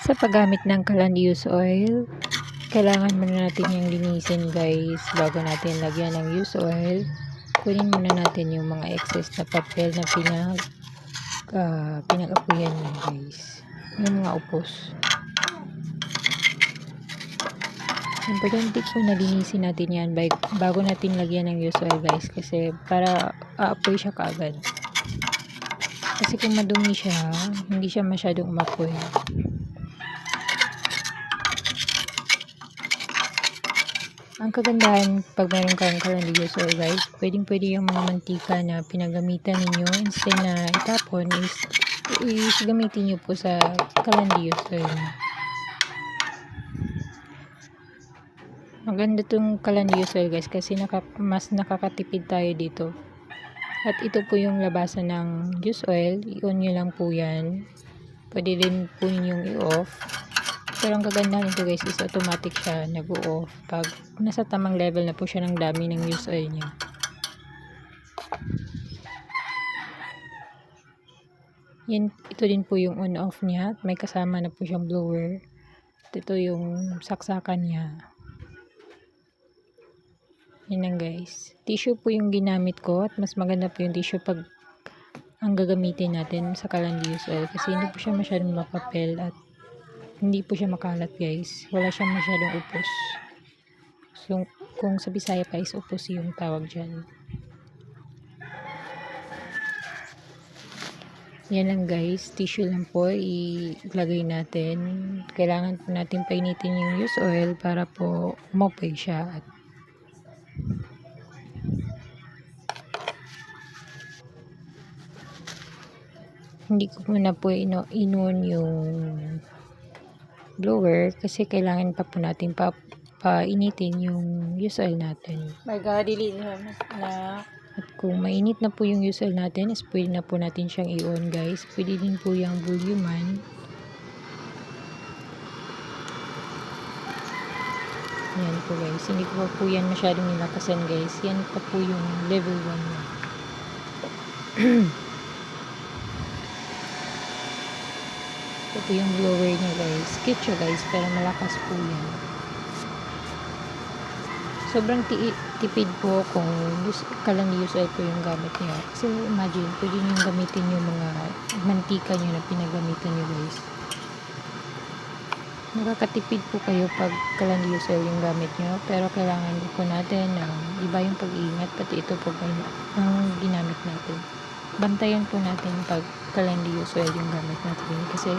Sa paggamit ng calandius oil, kailangan muna natin yung linisin guys bago natin lagyan ng used oil. Kunin muna natin yung mga excess na papel na pinag-apuyan niya guys, yung mga upos. Importante po na linisin natin yan bago natin lagyan ng used oil guys, kasi para aapoy siya kaagad. Kasi kung madumi siya, hindi siya masyadong umapoy. Ang kagandahan pag meron kang calandius oil guys, pwede yung mga mantika na pinagamitan ninyo, instead na itapon is gamitin nyo po sa calandius oil. Maganda tong calandius oil guys kasi mas nakakatipid tayo dito. At ito po yung labasan ng used oil, i-on nyo lang po yan. Pwede din po yung i-off. Pero ang kagandahan nito guys is automatic siya nag-o-off pag nasa tamang level na po siya ng dami ng used oil niya. Yan, ito din po yung on-off niya. May kasama na po siyang blower. Ito yung saksakan niya. Yan lang guys. Tissue po yung ginamit ko at mas maganda po yung tissue pag ang gagamitin natin sa calandius oil kasi hindi po siya masyadong mapapel at hindi po siya makalat guys. Wala siyang masyadong upos. So, kung sa Bisaya pa is upos yung tawag dyan. Yan lang guys. Tissue lang po ilagay natin. Kailangan po natin painitin yung used oil para po umapoy siya. At hindi ko muna po inon yung blower kasi kailangan pa po natin painitin yung used oil natin. My God, delete na. At kung mainit na po yung used oil natin, is pwede na po natin siyang i-on guys. Pwede din po yung volume. Yan po guys. Hindi ko po yan masyadong nilakasan guys. Yan pa po yung level 1 na. Ito po yung blower niya guys. Cute siya guys, pero malakas po yan. Sobrang tipid po kung calandius oil po yung gamit niya. Kasi imagine, pwede nyo gamitin yung mga mantika nyo na pinagamitan nyo guys. Nakakatipid po kayo pag calandius oil yung gamit nyo. Pero kailangan po natin ng iba yung pag-iingat. Pati ito po ang ginamit natin. Bantayan po natin pag calandius oil yung gamit natin. Kasi